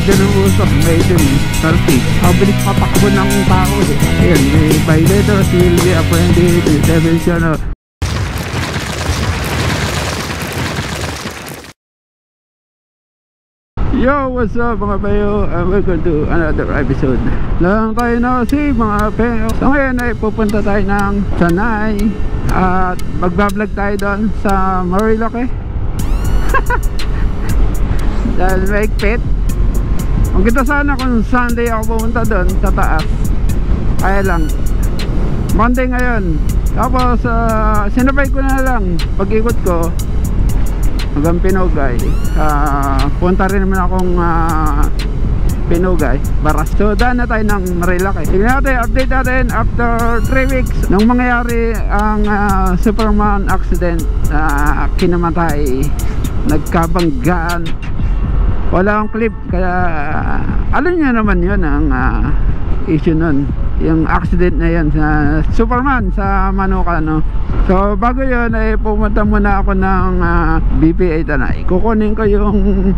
ganun usap, may itim, 30. Mabilis patakbo ng tao eh. Ayan, may violator, will be apprehended, detention. Yo, what's up mga bayo, and welcome to another episode. Lang tayo na kasi mga bayo. So ngayon ay pupunta tayo ng Sanay at magbablog tayo doon sa Marilake. Dahil may pet. Kung kita sana kung Sunday ako pumunta doon sa taas, kaya lang Monday ngayon. Tapos sinabay ko na lang pag-ikot ko hanggang Pinugay. Punta rin naman akong Pinugay, Baras. So daan na tayo ng Marilake. Tignan natin, update natin after 3 weeks nung mangyayari ang Superman accident na kinamatay, nagkabanggaan. Wala akong clip, kaya alam niyo naman yun ang issue nun, yung accident na yun sa Superman sa Manuka, no? So bago yun ay pumunta muna ako ng BPI Tanay. Kukunin ko yung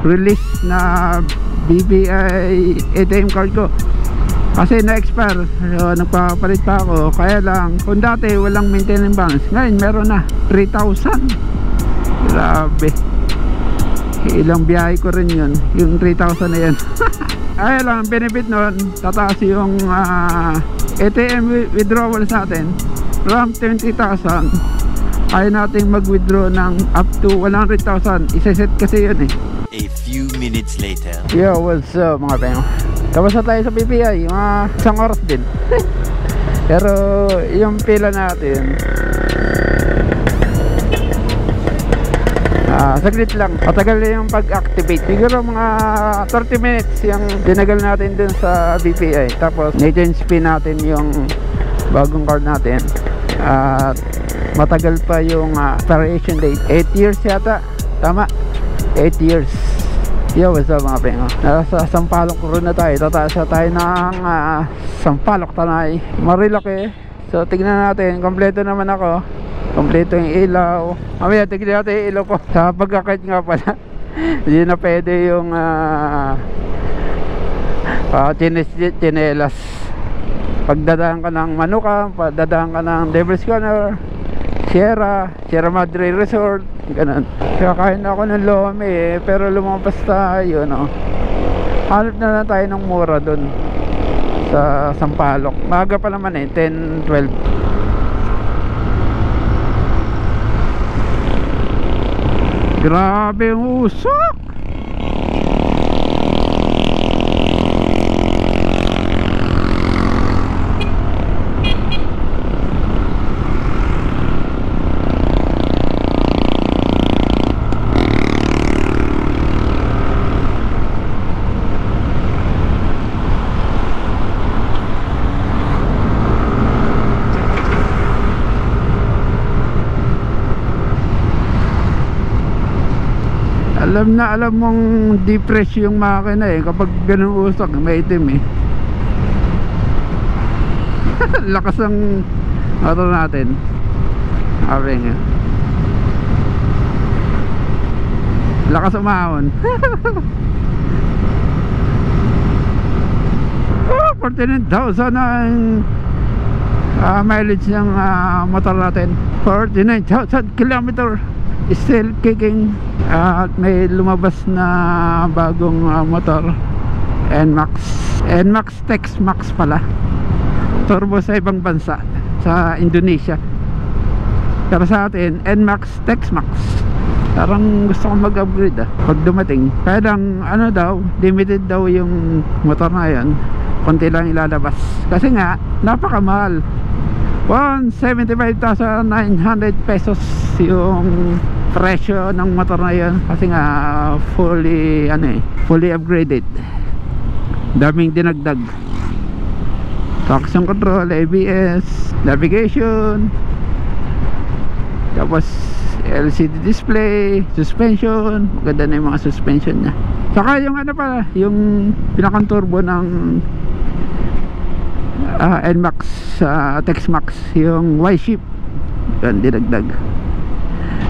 release na BPI ATM card ko kasi na-expire. So nagpapalit pa ako. Kaya lang, kung dati walang maintenance balance, ngayon meron na 3,000. Grabe, ilang biyahe ko rin yun, yung 3,000 na yan. Kaya lang, benefit nun, tataas yung ATM withdrawals natin from 20,000. Kaya nating mag-withdraw ng up to 100,000. Isa-set kasi yun eh. A few minutes later. Yo, what's up mga pengo? Tapos na tayo sa BPI, mga isang oras din. Pero yung pila natin saglit lang, matagal yung pag-activate. Siguro mga 30 minutes yung dinagal natin dun sa BPI. Tapos na-change pin natin yung bagong card natin. At matagal pa yung expiration date, 8 years yata. Tama, 8 years. Yo, what's up mga pengo? Nasa Sampaloc Road na tayo. Tataas na tayo ng Sampaloc Tanay, Marilake. So tignan natin, kompleto naman ako. Kompleto yung ilaw. Mamaya tignan natin yung ilaw ko. Sa pagkakait nga pala, hindi na pwede yung chinelas. Pagdadaan ka ng Manuka, pagdadaan ka ng Devil's Corner, Sierra Madre Resort, ganun. Kakain ako ng lomi eh, pero lumabas tayo, no? Hanap na lang tayo ng mura dun sa Sampaloc. Maaga pa naman eh, 10, 12. Grabe yung usok. Alam mong depress yung makina eh kapag ganun usok, may itim eh. Lakas ang motor natin. Sabi nga, lakas umahon. 49,000 ang mileage ng motor natin. 49,000 kilometer, still kicking. At may lumabas na bagong motor, NMAX Tex-Max pala. Turbo sa ibang bansa, sa Indonesia. Pero sa atin, NMAX Tex-Max. Parang gusto kong mag-upgrade pag dumating. Kaya lang, ano daw, limited daw yung motor na yan. Konti lang ilalabas. Kasi nga, napakamahal. 175,900 pesos yung presyo ng motor na yun. Kasi nga fully upgraded. Daming dinagdag. Traction control, ABS, navigation, tapos LCD display, suspension. Maganda na yung mga suspension nya. Saka yung yung pinakang turbo ng NMAX Tex-Max, yung Y-Ship, yun dinagdag.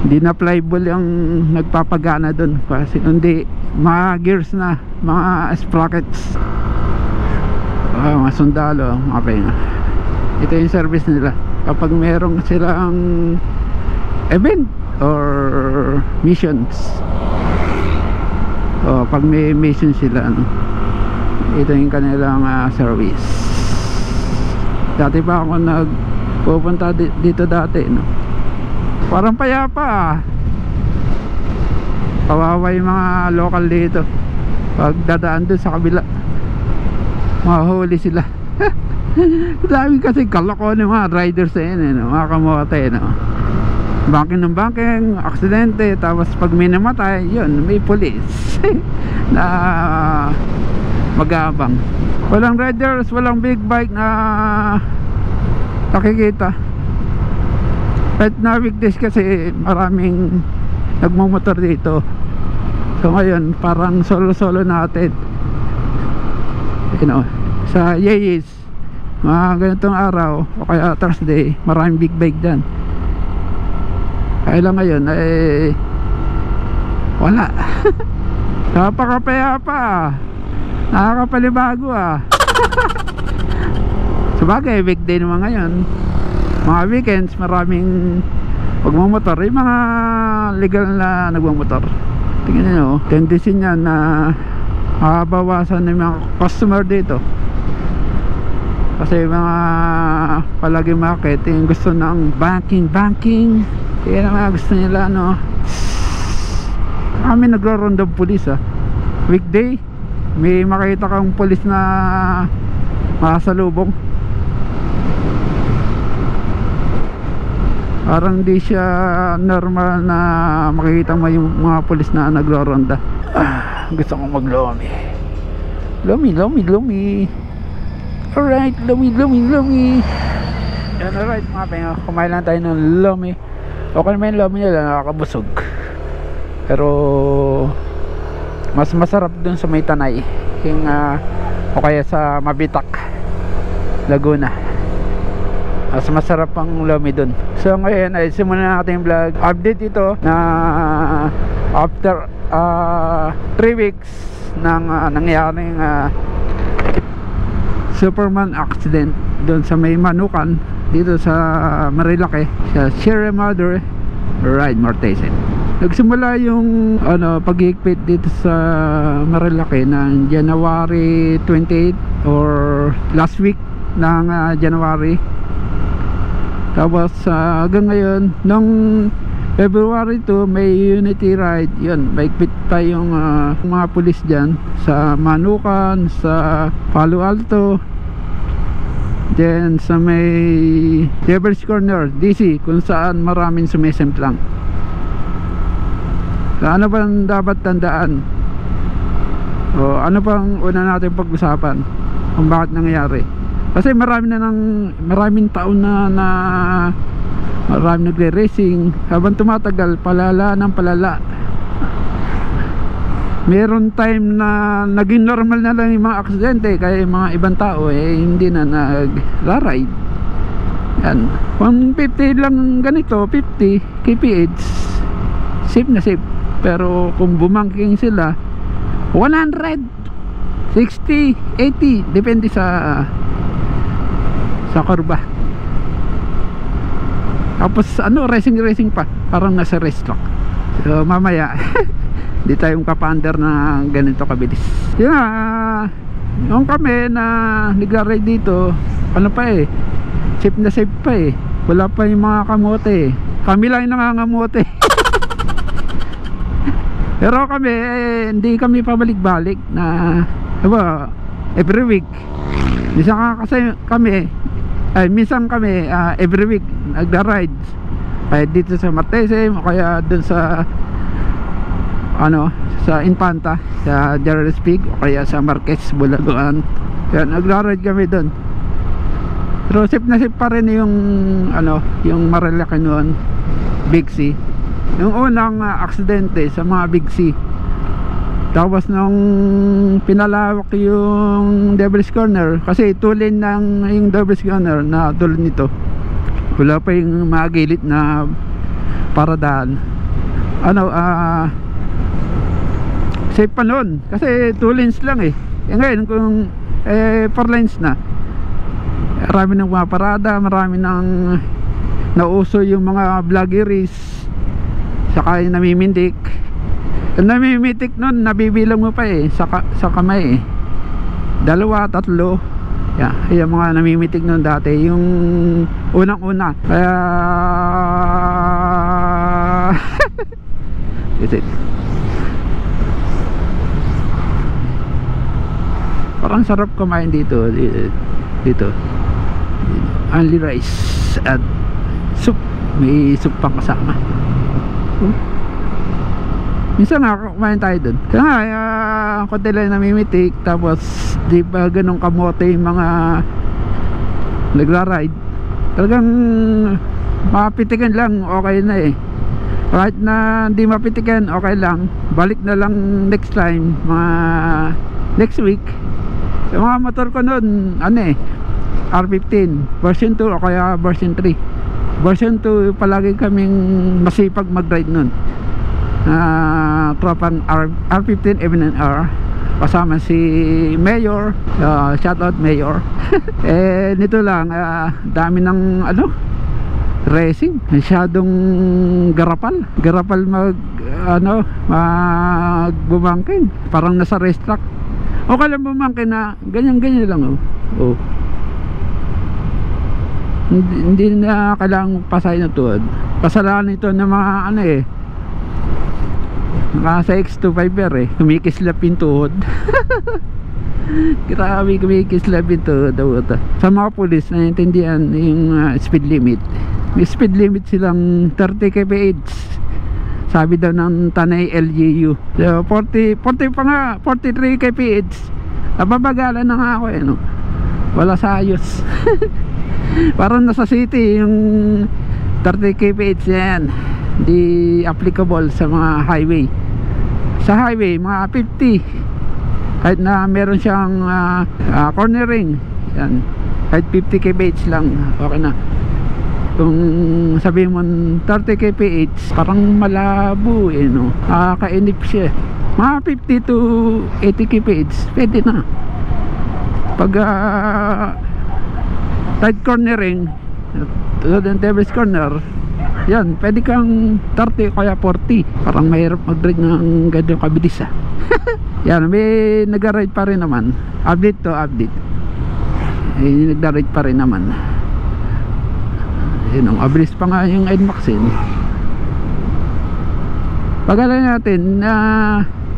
Hindi na plywood yung nagpapagana dun, kasi hindi mga gears na, mga sprockets. Mga sundalo, mga pahinga. Ito yung service nila kapag merong silang event or missions. Pag may mission sila, ano, ito yung kanilang service. Dati pa ako nagpupunta dito dati, no? Parang payapa. Kawawa yung mga local dito. Pag dadaan dun sa kabila, mahuli sila. Dami kasi kaloko ng mga riders na yun, no? Mga kamote, no? Banking ng banking, aksidente. Tapos pag may namatay, yun, may police na mag-aabang. Walang riders, walang big bike na nakikita. Kahit na weekdays kasi maraming nagmumotor dito. So ngayon parang solo natin, you know, sa Yeyes, mga ganitong araw o kaya Thursday, maraming big bike dyan. Kaya lang ngayon wala. Napakapayapa, nakakapalibago sabagay weekday naman ngayon. Mga weekends maraming magmamotor, yung mga legal na nagmamotor. Tingnan nyo, tendency niya na makabawasan ng mga customer dito, kasi mga palagi market yung gusto ng banking. Kaya na mga gusto nila, no? Kami nagro-round of police, weekday may makita kang police na makasalubong. Parang di siya normal na makikita mo yung mga pulis na nagro-ronda. Gusto kong maglomi. Lomi. Alright, lomi. Yan, alright mga penga. Kumain lang tayo ng lomi. Okay naman yung lomi nila, nakakabusog. Pero mas masarap dun sa may Tanay, yung o kaya sa Mabitak, Laguna. Mas masarap ang lomi dun. So ngayon ay simulan natin yung vlog. Update ito na after 3 weeks ng nangyaring Superman accident doon sa may Manukan, dito sa Marilake, sa Sierra Madre Ride Mortesen. Nagsimula yung paghihigpit dito sa Marilake ng January 28 or last week ng January. Tapos hanggang ngayon, nung February 2 may unity ride. Yun, maigpit tayong mga pulis dyan sa Manukan, sa Palo Alto, then sa may Devil's Corner, DC, kung saan maraming sumisemplang. So, ano bang dapat tandaan? O ano bang una natin pag-usapan kung bakit nangyayari? Kasi maraming taon na maraming nagre-racing. Habang tumatagal, palala ng palala. Meron time na naging normal na lang yung mga aksidente, kaya yung mga ibang tao hindi na nag-ride. Yan, 150 lang ganito, 50 kph, safe na safe. Pero kung bumangking sila, 100, 60, 80, depende sa kurba. Tapos racing pa, parang nasa race track. So mamaya di tayo kapander na ganito kabilis. Yung kami na nag-ride dito, safe na safe pa wala pa yung mga kamote. Kami lang yung nangangamote. Pero kami hindi kami pabalik-balik na every week. Minsan kami every week nagda-ride, kaya dito sa Mortesen o kaya dun sa sa Infanta, sa Gerald's Peak o kaya sa Marquez, Bulaguan. Kaya nagra-ride kami dun. Pero safe na safe pa rin yung yung Marilake noon, Big C. Yung unang aksidente sa mga Big C. Tapos nung pinalawak yung Devil's Corner, kasi 2 lane ng yung Devil's Corner na tulad nito, wala pa yung mga gilid na paradaan. ano, safe pa noon kasi 2 lanes lang eh. Ngayon kung 4 lanes na, marami nang maparada, marami nang nauso yung mga vloggeries, saka yung namimintik. Yung namimitik nun, nabibilang mo pa eh sa kamay eh, 2, 3. Yeah, yung mga namimitik nun dati, yung unang-una. Kaya is it? Parang sarap kumain dito. Only rice at soup. May soup pang kasama. Minsan nga kumain tayo dun. Kaya nga konti lang namimitik. Tapos di ba ganun kamote yung mga nagra-ride. Talagang mapitikan lang, okay na eh. Kahit na hindi mapitikan, okay lang. Balik na lang next time, mga next week. Yung mga motor ko nun, ano eh, R15 version 2 o kaya version 3. Version 2 palagi kaming masipag mag-ride nun. Tropang R15 MNR, kasama si Mayor, shoutout Mayor. Nito lang, dami ng ano, racing, masyadong garapal magbumangkin, parang nasa racetrack. Okay lang bumangkin na ganyan lang oh. Hindi na kailangang pasay na tuwad. Pasalanan ito ng mga ano eh, naka sa X25R eh, kumikislap yung tuhod. Grabe, kumikislap yung tuhod. Sa mga pulis, naiintindihan yung speed limit. May speed limit silang 30 kph. Sabi daw ng Tanay LGU. So, 40 pa nga, 43 kph. Napabagalan na nga ako eh, no? Wala sa ayos. Parang nasa city yung 30 kph yan. Di applicable sa mga highway. Sa highway, mga 50. Kahit na meron siyang cornering, yan, kahit 50 kph lang, okay na. Kung sabihin mo 30 kph, parang malabo eh, no? Kainip siya. Mga 50 to 80 kph, pwede na. Pag tight cornering, tulad ng Devil's Corner, yan, pwede kang 30 kaya 40. Parang mahirap mag-ride ng ganyan kabilis ah. Yan, may nag-ride pa rin naman. Update to update. Nag-ride pa rin naman. Yun, ang abilis pa nga yung NMAX eh. Pag-alala natin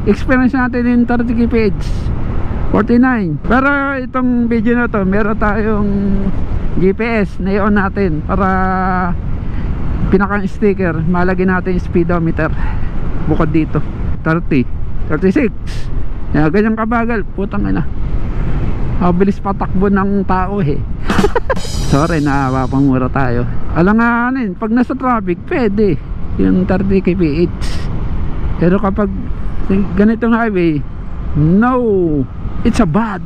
experience natin yung 30 kph 49. Pero itong video na to, meron tayong GPS na i-on natin para pinakang sticker, malagyan natin yung speedometer bukod dito. 30, 36. Yan, ganyan kabagal, putang ina. Mabilis patakbo ng tao eh. Sorry, napapamura tayo. Alanganin, pag nasa traffic pwede yung 30 kph. Pero kapag ganitong highway, no, it's a bad.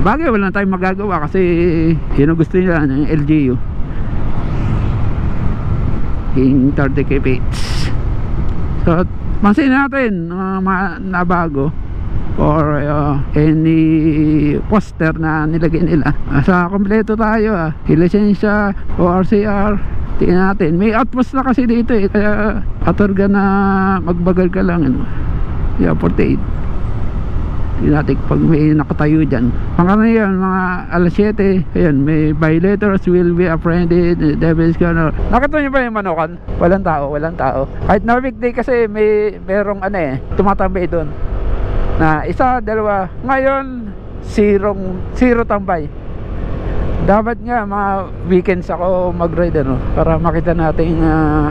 Bagay, wala na tayong magagawa kasi yun ang gusto nila ng LGU, yung 30 kph. So pansin natin na bago or any poster na nilagay nila. Sa kompleto tayo lisensya o RCR. Tingnan natin, may outpost na kasi dito eh, kaya katorga na magbagal ka lang ano. Yeah, 48. Tingnan natin pag may nakatayo dyan. Pangkaraniwan mga alas 7, ayan, may violators will be apprehended. Devil's Corner. Nakita nyo ba yung Manokan? Walang tao. Kahit na weekday kasi merong ano eh, tumatambay doon na isa, dalawa. Ngayon zero tambay. Dapat nga mga weekends ako mag-ride ano, para makita natin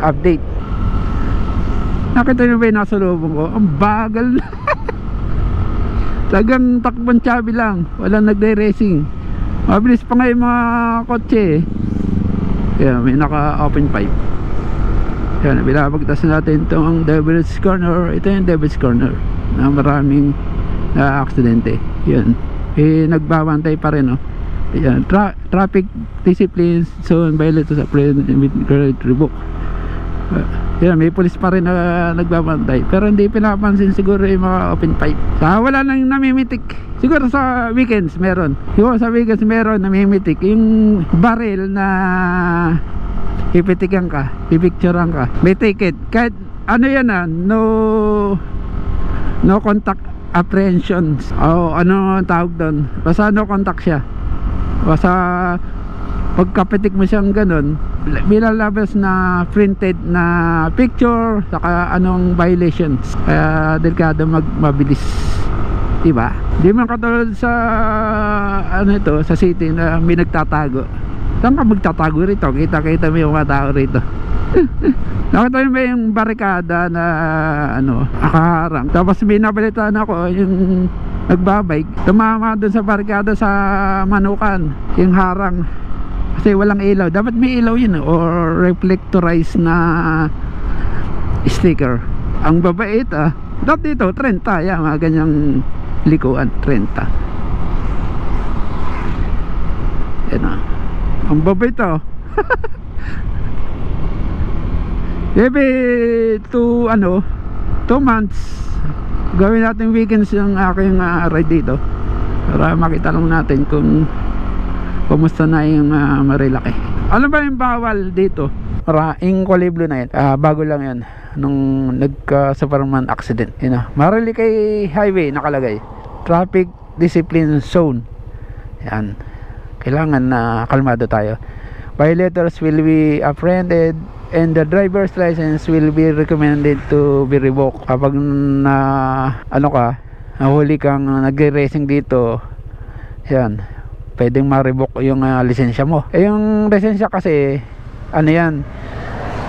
update. Nakita nyo ba yung nasa loob ko? Ang bagal na. Talagang takbon chabi lang, walang nagde-racing. Mabilis pa nga yung mga kotse eh. Yeah, may naka open pipe. Yan, binabagtas natin itong Devil's Corner. Ito yung Devil's Corner na maraming aksidente. Yan, nagbabantay pa rin oh. Yan, traffic discipline zone violated sa revoke. Yan, may pulis pa rin na nagbabantay. Pero hindi pinapansin siguro yung mga open pipe. Wala nang namimitik. Siguro sa weekends meron. Yung sa weekends meron namimitik. Yung baril na pipitikan ka, pipicturean ka, may ticket. Kahit ano yan no contact apprehensions. O ano ang tawag doon. Basta no contact siya. Basta pagkapitik mo siyang ganun, bilalabas na printed na picture saka anong violations. Kaya delikado mabilis, diba? Di man katulad sa ano ito, sa city na may nagtatago. Saan ka magtatago rito? Kita mo yung mga tao rito. Nakita mo ba yung barikada na ano, nakaharang? Tapos binabalitaan ako yung nagbabike, tumama dun sa barikada sa Manukan, yung harang. Kasi walang ilaw. Dapat may ilaw yun or reflectorized na sticker. Ang babait dapat dito 30. Yan, mga ganyang likuan 30. Yan ang babait maybe 2 months gawin natin weekends yung aking ride dito para makita lang natin kung kumusta na yung Marilaki. Ano ba yung bawal dito? Maraming kuliblo na yan. Bago lang yan nung nagka-Superman accident. Marilaki Highway nakalagay, traffic discipline zone. Yan, kailangan na kalmado tayo. Violators will be apprehended and the driver's license will be recommended to be revoked. Kapag nahuli kang nagre-racing dito, yan, pwedeng ma-revoke yung lisensya mo. Yung lisensya kasi yan,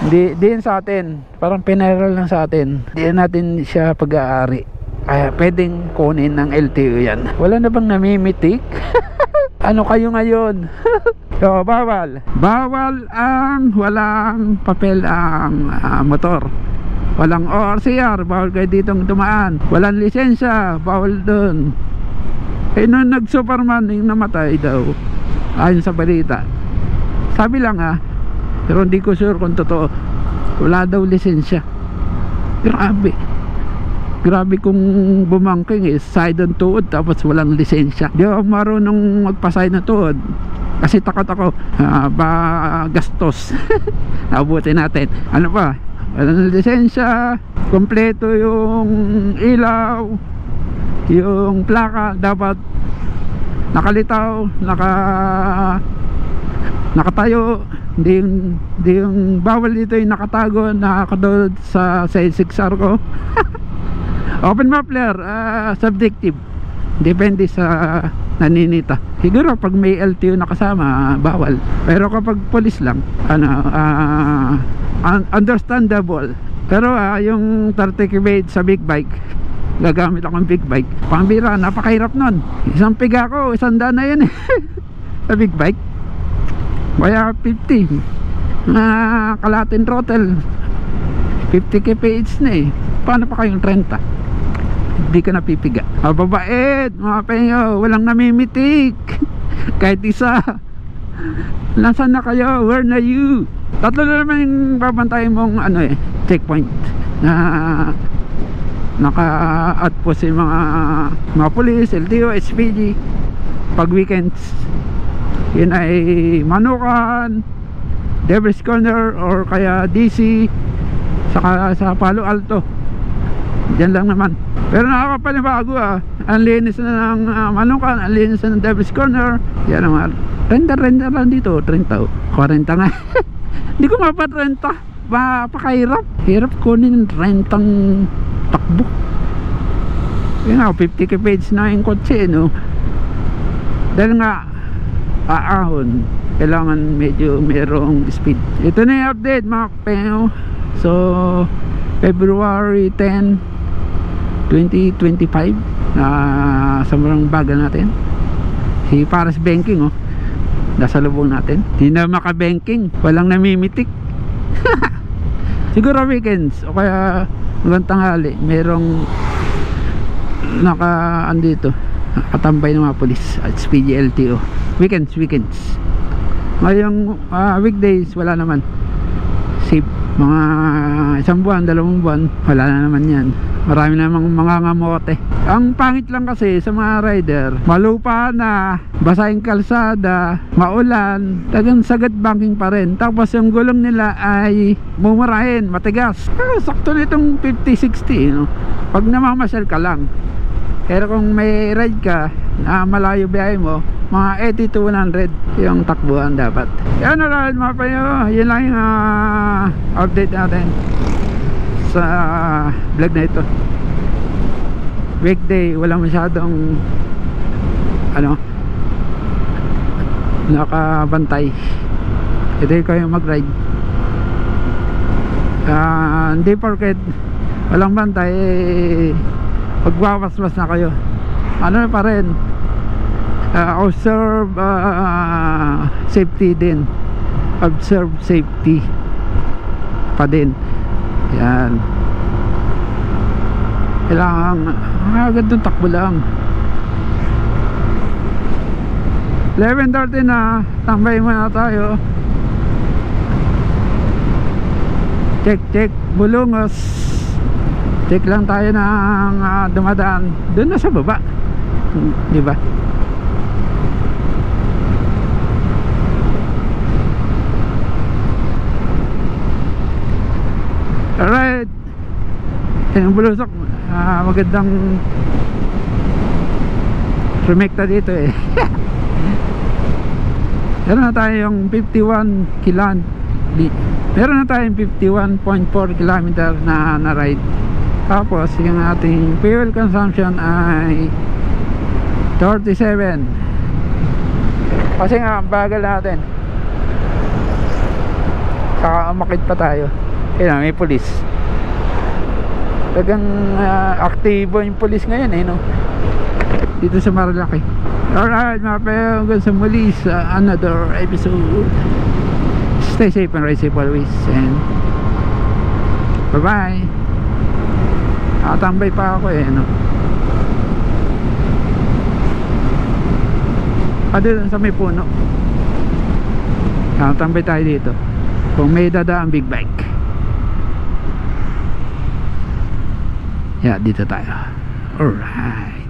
di yan sa atin, parang pinairal lang sa atin, di natin siya pag-aari. Kaya pwedeng kunin ng LTO yan. Wala na bang namimitik? Ano kayo ngayon? So, bawal ang walang papel ang motor. Walang ORCR, bawal kayo ditong tumaan. Walang lisensya, bawal dun. Nung nag-Superman yung namatay daw, ayon sa balita, sabi lang pero hindi ko sure kung totoo, wala daw lisensya. Grabe kung bumangking side on tuod tapos walang lisensya. Di ako marunong magpa-side na tuod kasi takot ako gastos. Nabuti natin. Ano pa, walang lisensya, kompleto yung ilaw, yung plaka dapat nakalitaw, nakatayo. Hindi yung bawal dito yung nakatago, nakakadod sa 6R ko. Open muffler, subjective, depende sa naninita. Siguro pag may LTO nakasama, bawal. Pero kapag police lang, understandable. Pero yung 30 km sa big bike, gagamit akong big bike, pambira, napakahirap nun. Isang piga ko, 100 na yun sa big bike. Kaya 50 kalatin throttle, 50 kph na paano pa kayong 30? Hindi ka napipiga. Mababait, mga penyo, walang namimitik. Kahit isa. Nasaan na kayo? Where na you? Tatlo na naman yung babantayin mong checkpoint na naka-outpost yung mga police, LTO, SPG pag weekends. Yun ay Manukan, Devil's Corner, or kaya DC, saka sa Palo Alto. Diyan lang naman. Pero nakakapanibago ang linis na ng Manukan, ang linis na ng Devil's Corner. Yan naman, render lang dito, 30, 40 nga. Hindi ko mapatrenta, pakahirap. Hirap kunin ng rentang takbo. Yun nga, 50 kph na yung kotse, no? Dahil nga aahon, kailangan medyo merong speed. Ito na yung update, mga kapeng. So February 10, 2025, sa murang baga natin si Paris Banking, nasa lubong natin. Hindi na maka-banking, walang namimitik. Siguro weekends o kaya hanggang tanghali merong andito nakatambay ng mga polis at SPG LTO. Weekends. Ngayong weekdays wala naman, safe. mga 1 buwan, 2 buwan, wala na naman yan. Marami namang mga ngamote. Ang pangit lang kasi sa mga rider, malupa na, basa yung kalsada, maulan, tagang sagad banking pa rin. Tapos yung gulong nila ay mumurahin, matigas. Sakto na itong 50-60, no? Pag namamasyal ka lang. Pero kung may ride ka na malayo biyahe mo, mga 80 to 100 yung takbuhan dapat. Yan na lang mga payo. Yun lang yung update natin sa vlog na ito. Weekday, wala masyadong nakabantay. Ito yung kayo mag-ride. Hindi porket walang bantay, magwawaswas na kayo. Ano pa rin, observe safety din. Observe safety pa din. Yan. Kailangan agad doon, takbo lang. 11:30 na, tambay muna tayo. Check Bulungos. Check lang tayo ng dumadaan doon na sa baba, di ba? Alright, yung Bulusok, magandang remekta dito eh. Meron na tayong 51 kilan. Meron na tayong 51.4 kilometer na ride. Tapos yung ating fuel consumption ay 37. Kasi nga ang bagal natin. Saka umakit pa tayo. Ayun, may pulis. Tagang aktibo yung pulis ngayon eh, no? Dito sa Marilaki. Alright mga payo, hanggang sa muli sa another episode. Stay safe and ride safe always, and bye bye. Nakatambay pa ako eh, no? Dito sa may puno. Nakatambay tayo dito kung may dadaan big bike. Yeah, dito tayo. Alright.